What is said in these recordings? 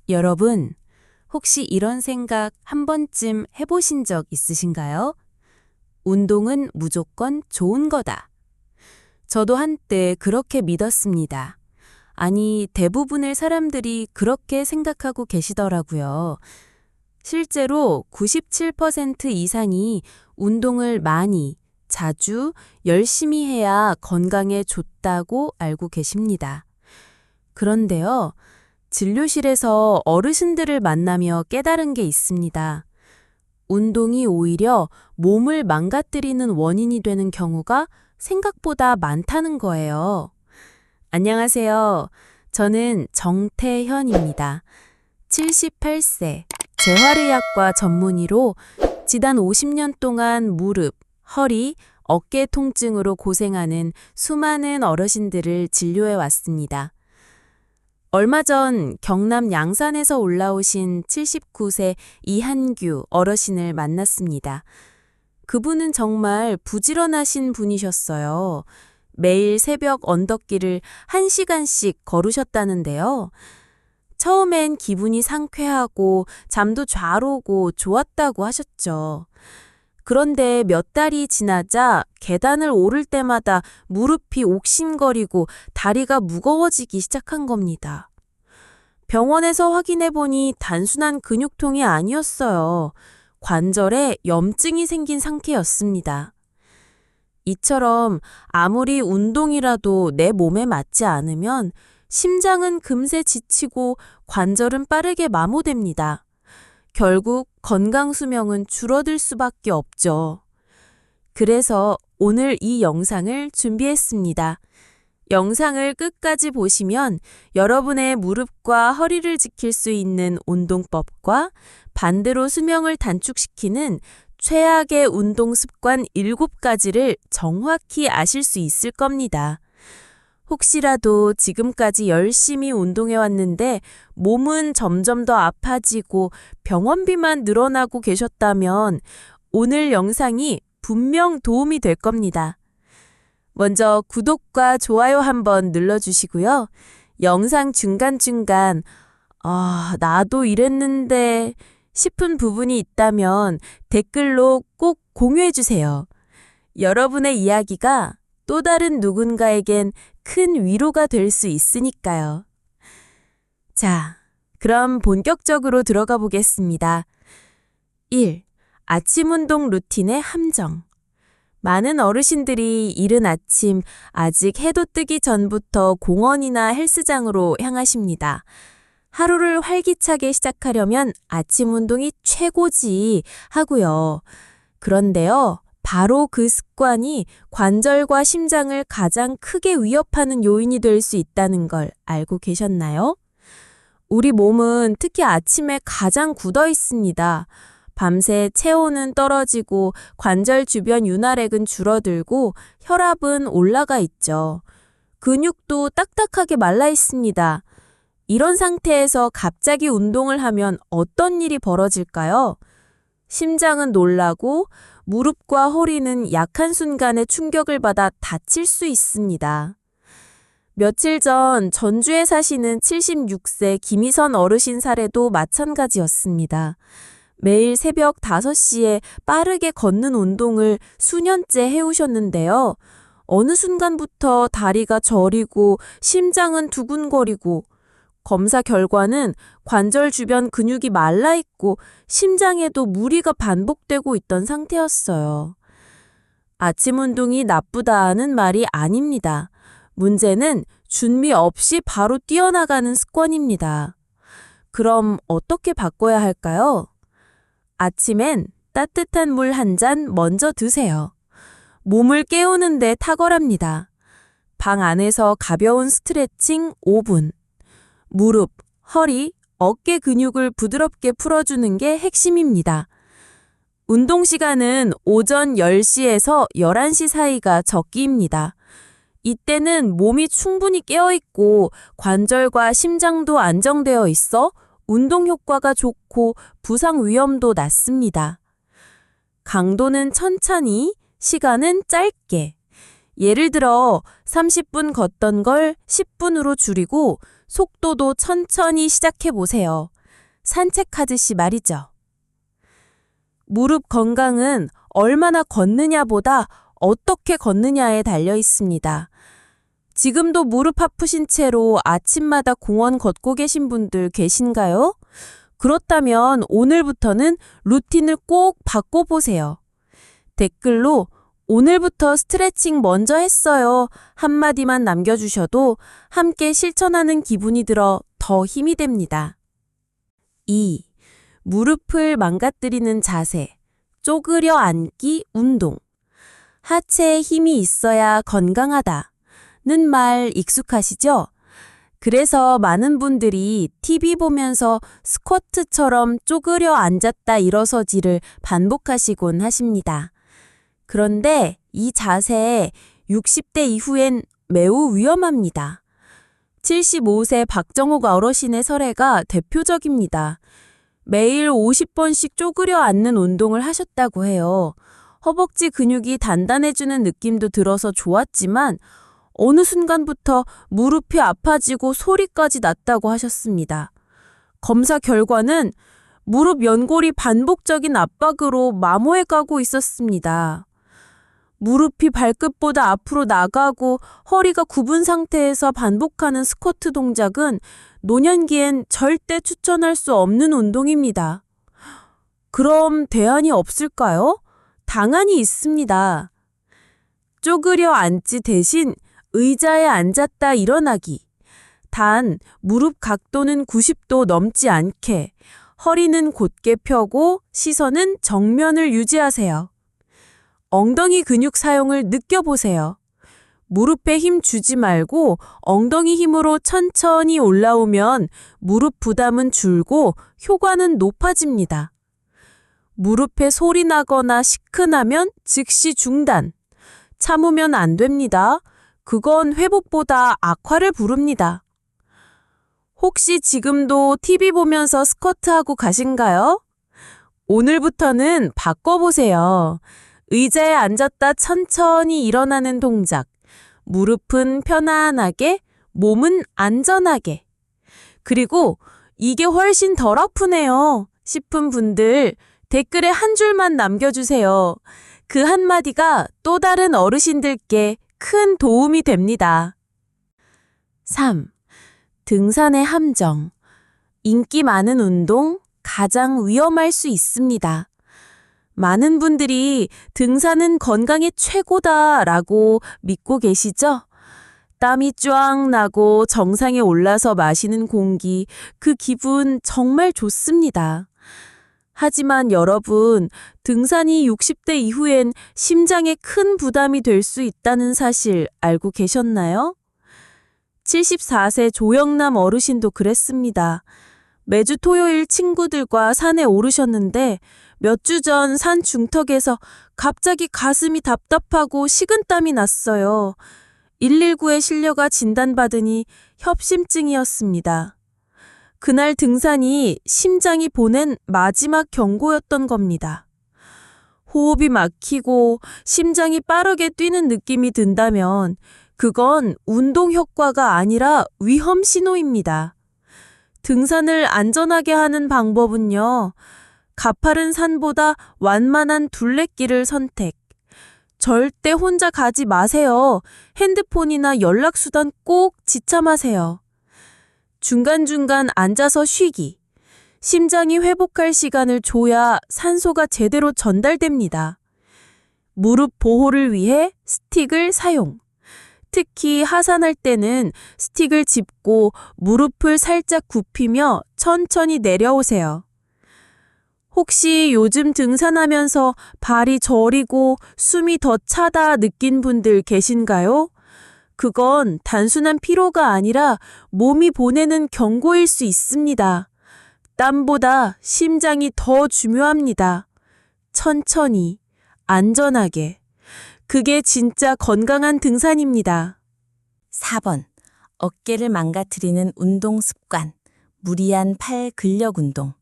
여러분, 혹시 이런 생각 한 번쯤 해보신 적 있으신가요? 운동은 무조건 좋은 거다. 저도 한때 그렇게 믿었습니다. 아니, 대부분의 사람들이 그렇게 생각하고 계시더라고요. 실제로 97% 이상이 운동을 많이, 자주, 열심히 해야 건강에 좋다고 알고 계십니다. 그런데요, 진료실에서 어르신들을 만나며 깨달은 게 있습니다. 운동이 오히려 몸을 망가뜨리는 원인이 되는 경우가 생각보다 많다는 거예요. 안녕하세요. 저는 정태현입니다. 78세, 재활의학과 전문의로 지난 50년 동안 무릎, 허리, 어깨 통증으로 고생하는 수많은 어르신들을 진료해 왔습니다. 얼마 전 경남 양산에서 올라오신 79세 이한규 어르신을 만났습니다. 그분은 정말 부지런하신 분이셨어요. 매일 새벽 언덕길을 1시간씩 걸으셨다는데요. 처음엔 기분이 상쾌하고 잠도 잘 오고 좋았다고 하셨죠. 그런데 몇 달이 지나자 계단을 오를 때마다 무릎이 옥신거리고 다리가 무거워지기 시작한 겁니다. 병원에서 확인해보니 단순한 근육통이 아니었어요. 관절에 염증이 생긴 상태였습니다. 이처럼 아무리 운동이라도 내 몸에 맞지 않으면 심장은 금세 지치고 관절은 빠르게 마모됩니다. 결국 건강 수명은 줄어들 수밖에 없죠. 그래서 오늘 이 영상을 준비했습니다. 영상을 끝까지 보시면 여러분의 무릎과 허리를 지킬 수 있는 운동법과 반대로 수명을 단축시키는 최악의 운동 습관 7가지를 정확히 아실 수 있을 겁니다. 혹시라도 지금까지 열심히 운동해 왔는데 몸은 점점 더 아파지고 병원비만 늘어나고 계셨다면 오늘 영상이 분명 도움이 될 겁니다. 먼저 구독과 좋아요 한번 눌러주시고요. 영상 중간중간 나도 이랬는데 싶은 부분이 있다면 댓글로 꼭 공유해주세요. 여러분의 이야기가 또 다른 누군가에겐 큰 위로가 될 수 있으니까요. 자, 그럼 본격적으로 들어가 보겠습니다. 1. 아침 운동 루틴의 함정. 많은 어르신들이 이른 아침 아직 해도 뜨기 전부터 공원이나 헬스장으로 향하십니다. 하루를 활기차게 시작하려면 아침 운동이 최고지 하고요. 그런데요, 바로 그 습관이 관절과 심장을 가장 크게 위협하는 요인이 될 수 있다는 걸 알고 계셨나요? 우리 몸은 특히 아침에 가장 굳어 있습니다. 밤새 체온은 떨어지고 관절 주변 윤활액은 줄어들고 혈압은 올라가 있죠. 근육도 딱딱하게 말라 있습니다. 이런 상태에서 갑자기 운동을 하면 어떤 일이 벌어질까요? 심장은 놀라고 무릎과 허리는 약한 순간에 충격을 받아 다칠 수 있습니다. 며칠 전 전주에 사시는 76세 김희선 어르신 사례도 마찬가지였습니다. 매일 새벽 5시에 빠르게 걷는 운동을 수년째 해오셨는데요. 어느 순간부터 다리가 저리고 심장은 두근거리고 검사 결과는 관절 주변 근육이 말라있고 심장에도 무리가 반복되고 있던 상태였어요. 아침 운동이 나쁘다는 말이 아닙니다. 문제는 준비 없이 바로 뛰어나가는 습관입니다. 그럼 어떻게 바꿔야 할까요? 아침엔 따뜻한 물 1잔 먼저 드세요. 몸을 깨우는 데 탁월합니다. 방 안에서 가벼운 스트레칭 5분. 무릎, 허리, 어깨 근육을 부드럽게 풀어주는 게 핵심입니다. 운동 시간은 오전 10시에서 11시 사이가 적기입니다. 이때는 몸이 충분히 깨어있고 관절과 심장도 안정되어 있어 운동 효과가 좋고 부상 위험도 낮습니다. 강도는 천천히, 시간은 짧게. 예를 들어 30분 걷던 걸 10분으로 줄이고 속도도 천천히 시작해 보세요. 산책하듯이 말이죠. 무릎 건강은 얼마나 걷느냐보다 어떻게 걷느냐에 달려 있습니다. 지금도 무릎 아프신 채로 아침마다 공원 걷고 계신 분들 계신가요? 그렇다면 오늘부터는 루틴을 꼭 바꿔보세요. 댓글로 오늘부터 스트레칭 먼저 했어요 한마디만 남겨주셔도 함께 실천하는 기분이 들어 더 힘이 됩니다. 2. 무릎을 망가뜨리는 자세, 쪼그려 앉기 운동. 하체에 힘이 있어야 건강하다는 말 익숙하시죠? 그래서 많은 분들이 TV 보면서 스쿼트처럼 쪼그려 앉았다 일어서지를 반복하시곤 하십니다. 그런데 이 자세 60대 이후엔 매우 위험합니다. 75세 박정욱 어르신의 사례가 대표적입니다. 매일 50번씩 쪼그려 앉는 운동을 하셨다고 해요. 허벅지 근육이 단단해지는 느낌도 들어서 좋았지만 어느 순간부터 무릎이 아파지고 소리까지 났다고 하셨습니다. 검사 결과는 무릎 연골이 반복적인 압박으로 마모해 가고 있었습니다. 무릎이 발끝보다 앞으로 나가고 허리가 굽은 상태에서 반복하는 스쿼트 동작은 노년기엔 절대 추천할 수 없는 운동입니다. 그럼 대안이 없을까요? 당연히 있습니다. 쪼그려 앉지 대신 의자에 앉았다 일어나기. 단 무릎 각도는 90도 넘지 않게, 허리는 곧게 펴고 시선은 정면을 유지하세요. 엉덩이 근육 사용을 느껴보세요. 무릎에 힘 주지 말고 엉덩이 힘으로 천천히 올라오면 무릎 부담은 줄고 효과는 높아집니다. 무릎에 소리 나거나 시큰하면 즉시 중단. 참으면 안 됩니다. 그건 회복보다 악화를 부릅니다. 혹시 지금도 TV 보면서 스쿼트하고 가신가요? 오늘부터는 바꿔보세요. 의자에 앉았다 천천히 일어나는 동작. 무릎은 편안하게, 몸은 안전하게. 그리고 이게 훨씬 덜 아프네요 싶은 분들 댓글에 한 줄만 남겨주세요. 그 한마디가 또 다른 어르신들께 큰 도움이 됩니다. 3. 등산의 함정. 인기 많은 운동, 가장 위험할 수 있습니다. 많은 분들이 등산은 건강에 최고다라고 믿고 계시죠? 땀이 쫙 나고 정상에 올라서 마시는 공기, 그 기분 정말 좋습니다. 하지만 여러분, 등산이 60대 이후엔 심장에 큰 부담이 될 수 있다는 사실 알고 계셨나요? 74세 조영남 어르신도 그랬습니다. 매주 토요일 친구들과 산에 오르셨는데 몇 주 전 산 중턱에서 갑자기 가슴이 답답하고 식은땀이 났어요. 119에 실려가 진단받으니 협심증이었습니다. 그날 등산이 심장이 보낸 마지막 경고였던 겁니다. 호흡이 막히고 심장이 빠르게 뛰는 느낌이 든다면 그건 운동 효과가 아니라 위험 신호입니다. 등산을 안전하게 하는 방법은요. 가파른 산보다 완만한 둘레길을 선택. 절대 혼자 가지 마세요. 핸드폰이나 연락수단 꼭 지참하세요. 중간중간 앉아서 쉬기. 심장이 회복할 시간을 줘야 산소가 제대로 전달됩니다. 무릎 보호를 위해 스틱을 사용. 특히 하산할 때는 스틱을 짚고 무릎을 살짝 굽히며 천천히 내려오세요. 혹시 요즘 등산하면서 발이 저리고 숨이 더 차다 느낀 분들 계신가요? 그건 단순한 피로가 아니라 몸이 보내는 경고일 수 있습니다. 땀보다 심장이 더 중요합니다. 천천히, 안전하게. 그게 진짜 건강한 등산입니다. 4번. 어깨를 망가뜨리는 운동 습관. 무리한 팔 근력 운동.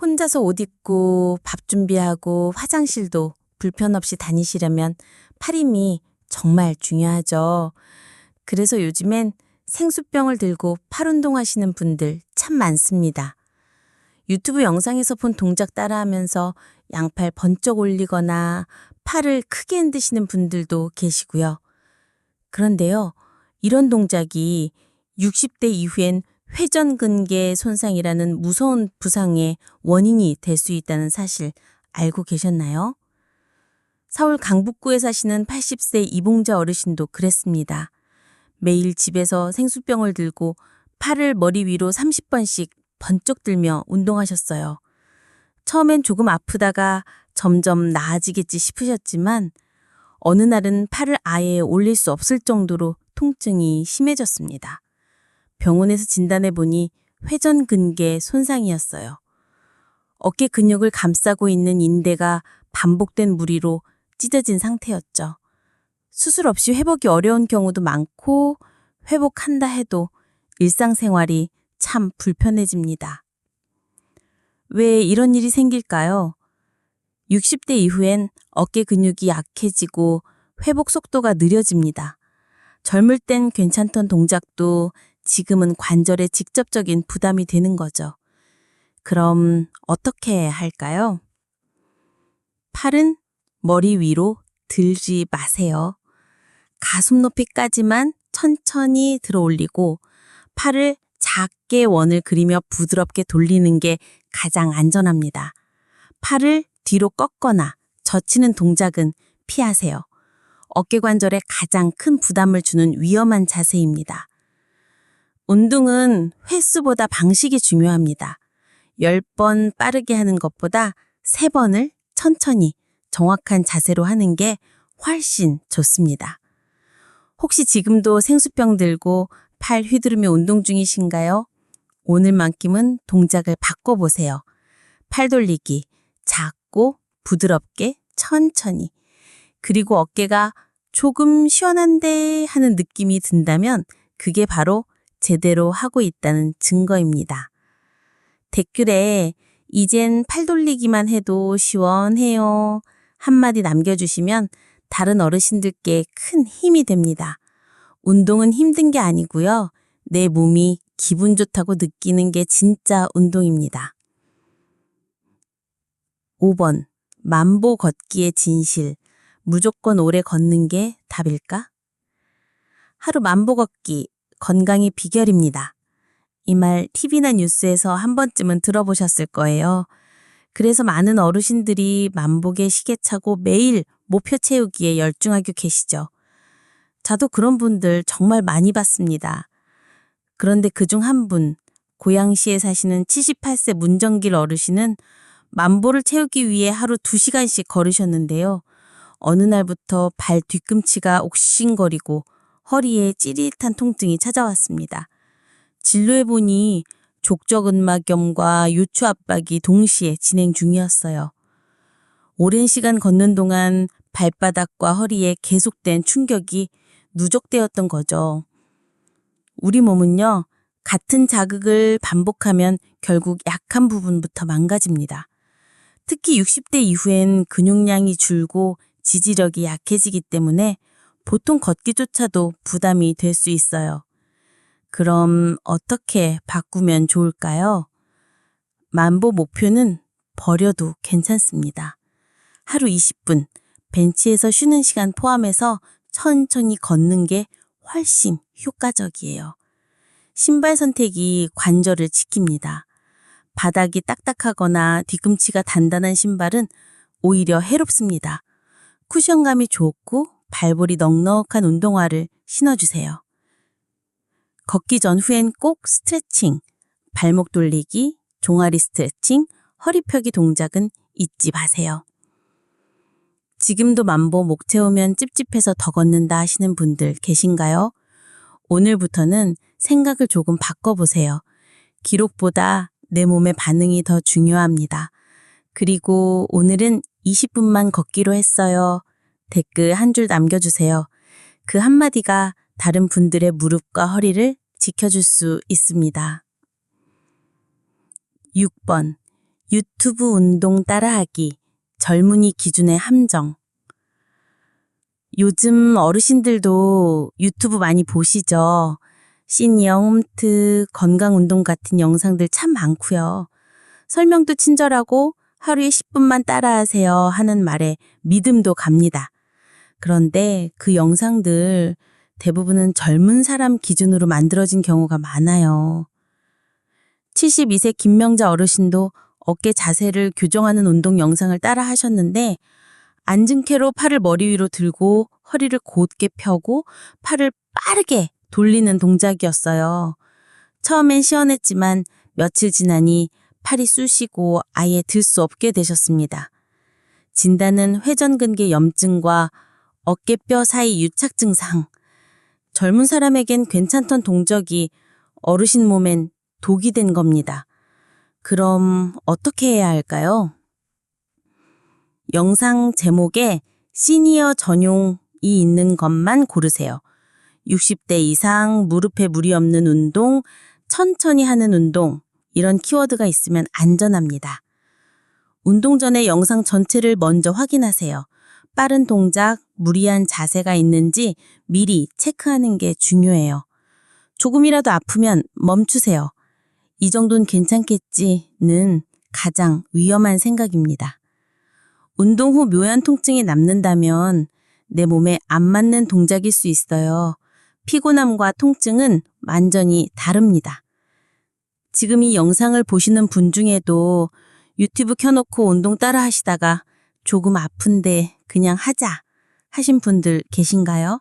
혼자서 옷 입고 밥 준비하고 화장실도 불편 없이 다니시려면 팔 힘이 정말 중요하죠. 그래서 요즘엔 생수병을 들고 팔 운동하시는 분들 참 많습니다. 유튜브 영상에서 본 동작 따라하면서 양팔 번쩍 올리거나 팔을 크게 흔드시는 분들도 계시고요. 그런데요, 이런 동작이 60대 이후엔 회전근개 손상이라는 무서운 부상의 원인이 될 수 있다는 사실 알고 계셨나요? 서울 강북구에 사시는 80세 이봉자 어르신도 그랬습니다. 매일 집에서 생수병을 들고 팔을 머리 위로 30번씩 번쩍 들며 운동하셨어요. 처음엔 조금 아프다가 점점 나아지겠지 싶으셨지만 어느 날은 팔을 아예 올릴 수 없을 정도로 통증이 심해졌습니다. 병원에서 진단해 보니 회전근개 손상이었어요. 어깨 근육을 감싸고 있는 인대가 반복된 무리로 찢어진 상태였죠. 수술 없이 회복이 어려운 경우도 많고 회복한다 해도 일상생활이 참 불편해집니다. 왜 이런 일이 생길까요? 60대 이후엔 어깨 근육이 약해지고 회복 속도가 느려집니다. 젊을 땐 괜찮던 동작도 지금은 관절에 직접적인 부담이 되는 거죠. 그럼 어떻게 할까요? 팔은 머리 위로 들지 마세요. 가슴 높이까지만 천천히 들어 올리고 팔을 작게 원을 그리며 부드럽게 돌리는 게 가장 안전합니다. 팔을 뒤로 꺾거나 젖히는 동작은 피하세요. 어깨 관절에 가장 큰 부담을 주는 위험한 자세입니다. 운동은 횟수보다 방식이 중요합니다. 10번 빠르게 하는 것보다 3번을 천천히 정확한 자세로 하는 게 훨씬 좋습니다. 혹시 지금도 생수병 들고 팔 휘두르며 운동 중이신가요? 오늘만큼은 동작을 바꿔보세요. 팔 돌리기, 작고 부드럽게 천천히. 그리고 어깨가 조금 시원한데 하는 느낌이 든다면 그게 바로 제대로 하고 있다는 증거입니다. 댓글에 이젠 팔 돌리기만 해도 시원해요 한마디 남겨주시면 다른 어르신들께 큰 힘이 됩니다. 운동은 힘든 게 아니고요. 내 몸이 기분 좋다고 느끼는 게 진짜 운동입니다. 5번. 만보 걷기의 진실. 무조건 오래 걷는 게 답일까? 하루 만보 걷기, 건강의 비결입니다. 이 말 TV나 뉴스에서 한 번쯤은 들어보셨을 거예요. 그래서 많은 어르신들이 만보계 시계차고 매일 목표 채우기에 열중하고 계시죠. 저도 그런 분들 정말 많이 봤습니다. 그런데 그중 한 분, 고양시에 사시는 78세 문정길 어르신은 만보를 채우기 위해 하루 2시간씩 걸으셨는데요. 어느 날부터 발 뒤꿈치가 옥신거리고 허리에 찌릿한 통증이 찾아왔습니다. 진료해보니 족저근막염과 요추 압박이 동시에 진행 중이었어요. 오랜 시간 걷는 동안 발바닥과 허리에 계속된 충격이 누적되었던 거죠. 우리 몸은요, 같은 자극을 반복하면 결국 약한 부분부터 망가집니다. 특히 60대 이후엔 근육량이 줄고 지지력이 약해지기 때문에 보통 걷기조차도 부담이 될 수 있어요. 그럼 어떻게 바꾸면 좋을까요? 만보 목표는 버려도 괜찮습니다. 하루 20분, 벤치에서 쉬는 시간 포함해서 천천히 걷는 게 훨씬 효과적이에요. 신발 선택이 관절을 지킵니다. 바닥이 딱딱하거나 뒤꿈치가 단단한 신발은 오히려 해롭습니다. 쿠션감이 좋고 발볼이 넉넉한 운동화를 신어주세요. 걷기 전후엔 꼭 스트레칭, 발목 돌리기, 종아리 스트레칭, 허리 펴기 동작은 잊지 마세요. 지금도 만보 목 채우면 찝찝해서 더 걷는다 하시는 분들 계신가요? 오늘부터는 생각을 조금 바꿔보세요. 기록보다 내 몸의 반응이 더 중요합니다. 그리고 오늘은 20분만 걷기로 했어요. 댓글 한 줄 남겨주세요. 그 한마디가 다른 분들의 무릎과 허리를 지켜줄 수 있습니다. 6번. 유튜브 운동 따라하기. 젊은이 기준의 함정. 요즘 어르신들도 유튜브 많이 보시죠? 시니어 홈트, 건강운동 같은 영상들 참 많고요. 설명도 친절하고 하루에 10분만 따라하세요 하는 말에 믿음도 갑니다. 그런데 그 영상들 대부분은 젊은 사람 기준으로 만들어진 경우가 많아요. 72세 김명자 어르신도 어깨 자세를 교정하는 운동 영상을 따라 하셨는데 앉은 채로 팔을 머리 위로 들고 허리를 곧게 펴고 팔을 빠르게 돌리는 동작이었어요. 처음엔 시원했지만 며칠 지나니 팔이 쑤시고 아예 들 수 없게 되셨습니다. 진단은 회전근개 염증과 어깨뼈 사이 유착 증상. 젊은 사람에겐 괜찮던 동작이 어르신 몸엔 독이 된 겁니다. 그럼 어떻게 해야 할까요? 영상 제목에 시니어 전용이 있는 것만 고르세요. 60대 이상, 무릎에 무리 없는 운동, 천천히 하는 운동, 이런 키워드가 있으면 안전합니다. 운동 전에 영상 전체를 먼저 확인하세요. 빠른 동작, 무리한 자세가 있는지 미리 체크하는 게 중요해요. 조금이라도 아프면 멈추세요. 이 정도는 괜찮겠지는 가장 위험한 생각입니다. 운동 후 묘한 통증이 남는다면 내 몸에 안 맞는 동작일 수 있어요. 피곤함과 통증은 완전히 다릅니다. 지금 이 영상을 보시는 분 중에도 유튜브 켜놓고 운동 따라 하시다가 조금 아픈데 그냥 하자 하신 분들 계신가요?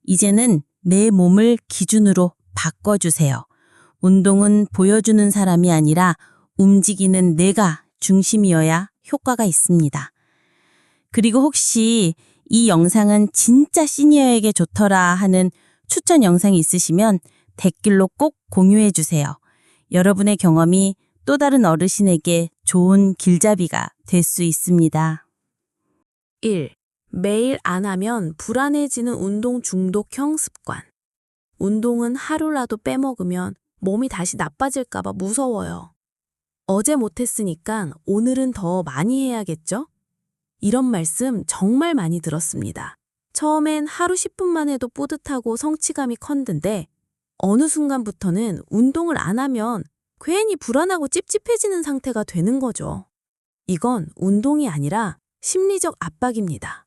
이제는 내 몸을 기준으로 바꿔주세요. 운동은 보여주는 사람이 아니라 움직이는 내가 중심이어야 효과가 있습니다. 그리고 혹시 이 영상은 진짜 시니어에게 좋더라 하는 추천 영상이 있으시면 댓글로 꼭 공유해 주세요. 여러분의 경험이 또 다른 어르신에게 좋은 길잡이가 될 수 있습니다. 1. 매일 안 하면 불안해지는 운동 중독형 습관. 운동은 하루라도 빼먹으면 몸이 다시 나빠질까봐 무서워요. 어제 못했으니까 오늘은 더 많이 해야겠죠? 이런 말씀 정말 많이 들었습니다. 처음엔 하루 10분만 해도 뿌듯하고 성취감이 컸는데 어느 순간부터는 운동을 안 하면 괜히 불안하고 찝찝해지는 상태가 되는 거죠. 이건 운동이 아니라 심리적 압박입니다.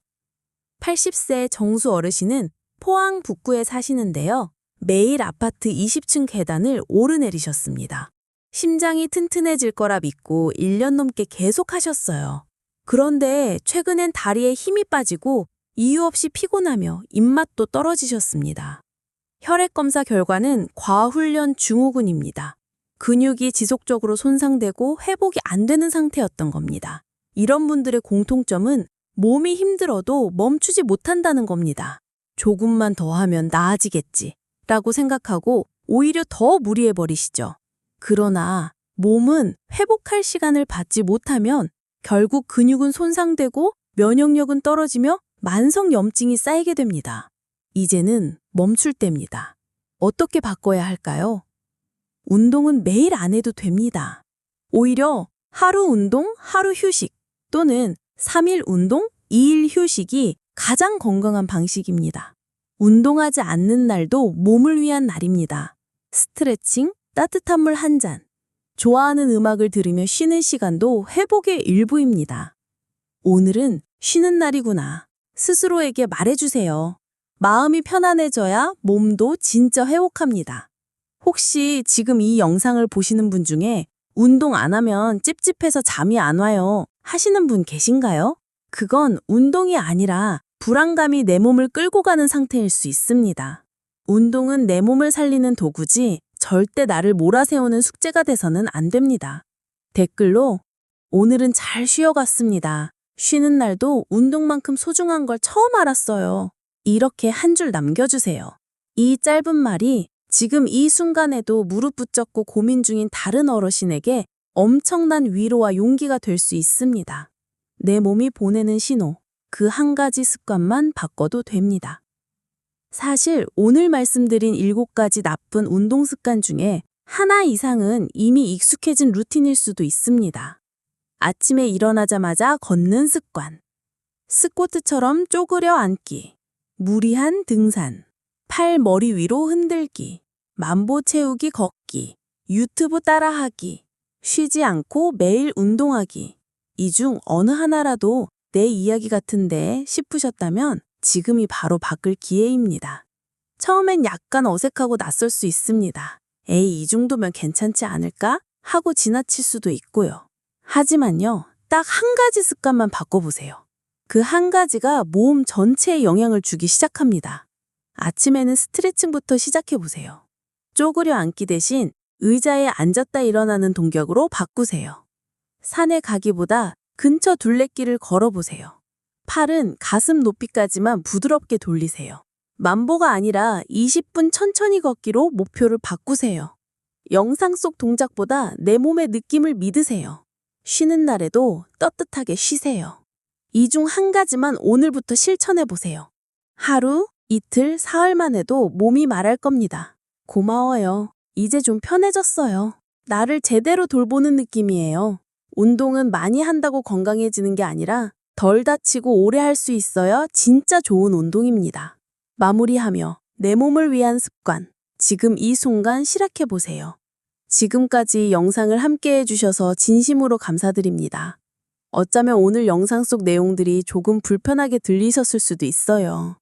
80세 정수 어르신은 포항 북구에 사시는데요. 매일 아파트 20층 계단을 오르내리셨습니다. 심장이 튼튼해질 거라 믿고 1년 넘게 계속 하셨어요. 그런데 최근엔 다리에 힘이 빠지고 이유 없이 피곤하며 입맛도 떨어지셨습니다. 혈액검사 결과는 과훈련 증후군입니다. 근육이 지속적으로 손상되고 회복이 안 되는 상태였던 겁니다. 이런 분들의 공통점은 몸이 힘들어도 멈추지 못한다는 겁니다. 조금만 더 하면 나아지겠지 라고 생각하고 오히려 더 무리해버리시죠. 그러나 몸은 회복할 시간을 받지 못하면 결국 근육은 손상되고 면역력은 떨어지며 만성염증이 쌓이게 됩니다. 이제는 멈출 때입니다. 어떻게 바꿔야 할까요? 운동은 매일 안 해도 됩니다. 오히려 하루 운동, 하루 휴식 또는 3일 운동, 2일 휴식이 가장 건강한 방식입니다. 운동하지 않는 날도 몸을 위한 날입니다. 스트레칭, 따뜻한 물 한 잔, 좋아하는 음악을 들으며 쉬는 시간도 회복의 일부입니다. 오늘은 쉬는 날이구나. 스스로에게 말해주세요. 마음이 편안해져야 몸도 진짜 회복합니다. 혹시 지금 이 영상을 보시는 분 중에 운동 안 하면 찝찝해서 잠이 안 와요 하시는 분 계신가요? 그건 운동이 아니라 불안감이 내 몸을 끌고 가는 상태일 수 있습니다. 운동은 내 몸을 살리는 도구지 절대 나를 몰아세우는 숙제가 돼서는 안 됩니다. 댓글로 오늘은 잘 쉬어갔습니다. 쉬는 날도 운동만큼 소중한 걸 처음 알았어요. 이렇게 한 줄 남겨주세요. 이 짧은 말이 지금 이 순간에도 무릎 붙잡고 고민 중인 다른 어르신에게 엄청난 위로와 용기가 될 수 있습니다. 내 몸이 보내는 신호, 그 한 가지 습관만 바꿔도 됩니다. 사실 오늘 말씀드린 7가지 나쁜 운동 습관 중에 하나 이상은 이미 익숙해진 루틴일 수도 있습니다. 아침에 일어나자마자 걷는 습관, 스쿼트처럼 쪼그려 앉기, 무리한 등산, 팔 머리 위로 흔들기, 만보 채우기 걷기, 유튜브 따라하기, 쉬지 않고 매일 운동하기. 이 중 어느 하나라도 내 이야기 같은데 싶으셨다면 지금이 바로 바꿀 기회입니다. 처음엔 약간 어색하고 낯설 수 있습니다. 에이, 이 정도면 괜찮지 않을까? 하고 지나칠 수도 있고요. 하지만요, 딱 한 가지 습관만 바꿔보세요. 그 한 가지가 몸 전체에 영향을 주기 시작합니다. 아침에는 스트레칭부터 시작해보세요. 쪼그려 앉기 대신 의자에 앉았다 일어나는 동작으로 바꾸세요. 산에 가기보다 근처 둘레길을 걸어보세요. 팔은 가슴 높이까지만 부드럽게 돌리세요. 만보가 아니라 20분 천천히 걷기로 목표를 바꾸세요. 영상 속 동작보다 내 몸의 느낌을 믿으세요. 쉬는 날에도 떳떳하게 쉬세요. 이 중 한 가지만 오늘부터 실천해보세요. 하루, 이틀, 사흘만 해도 몸이 말할 겁니다. 고마워요. 이제 좀 편해졌어요. 나를 제대로 돌보는 느낌이에요. 운동은 많이 한다고 건강해지는 게 아니라 덜 다치고 오래 할 수 있어야 진짜 좋은 운동입니다. 마무리하며 내 몸을 위한 습관, 지금 이 순간 실학해보세요. 지금까지 영상을 함께 해주셔서 진심으로 감사드립니다. 어쩌면 오늘 영상 속 내용들이 조금 불편하게 들리셨을 수도 있어요.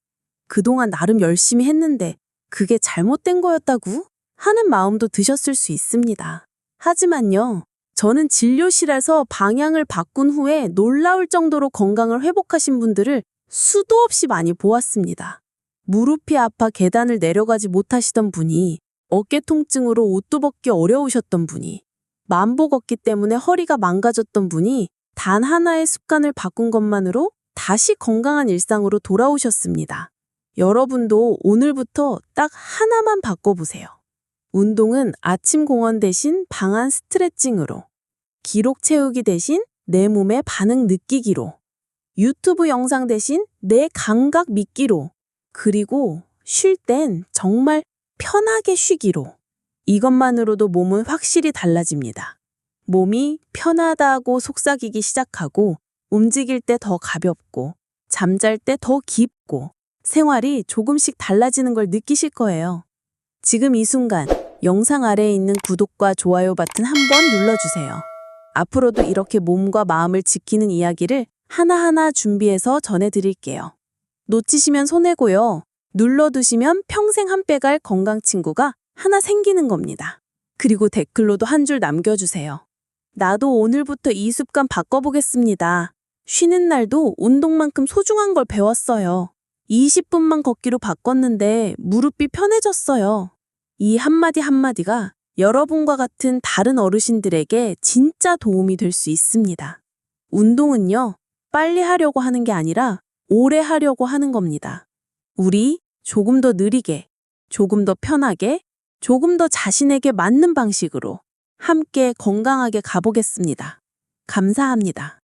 그동안 나름 열심히 했는데 그게 잘못된 거였다고? 하는 마음도 드셨을 수 있습니다. 하지만요, 저는 진료실에서 방향을 바꾼 후에 놀라울 정도로 건강을 회복하신 분들을 수도 없이 많이 보았습니다. 무릎이 아파 계단을 내려가지 못하시던 분이, 어깨 통증으로 옷도 벗기 어려우셨던 분이, 만보 걷기 때문에 허리가 망가졌던 분이 단 하나의 습관을 바꾼 것만으로 다시 건강한 일상으로 돌아오셨습니다. 여러분도 오늘부터 딱 하나만 바꿔보세요. 운동은 아침 공원 대신 방 안 스트레칭으로, 기록 채우기 대신 내 몸의 반응 느끼기로, 유튜브 영상 대신 내 감각 믿기로, 그리고 쉴 땐 정말 편하게 쉬기로. 이것만으로도 몸은 확실히 달라집니다. 몸이 편하다고 속삭이기 시작하고, 움직일 때 더 가볍고, 잠잘 때 더 깊고, 생활이 조금씩 달라지는 걸 느끼실 거예요. 지금 이 순간 영상 아래에 있는 구독과 좋아요 버튼 한번 눌러주세요. 앞으로도 이렇게 몸과 마음을 지키는 이야기를 하나하나 준비해서 전해드릴게요. 놓치시면 손해고요. 눌러두시면 평생 한 빼갈 건강 친구가 하나 생기는 겁니다. 그리고 댓글로도 한 줄 남겨주세요. 나도 오늘부터 이 습관 바꿔보겠습니다. 쉬는 날도 운동만큼 소중한 걸 배웠어요. 20분만 걷기로 바꿨는데 무릎이 편해졌어요. 이 한마디 한마디가 여러분과 같은 다른 어르신들에게 진짜 도움이 될 수 있습니다. 운동은요, 빨리 하려고 하는 게 아니라 오래 하려고 하는 겁니다. 우리 조금 더 느리게, 조금 더 편하게, 조금 더 자신에게 맞는 방식으로 함께 건강하게 가보겠습니다. 감사합니다.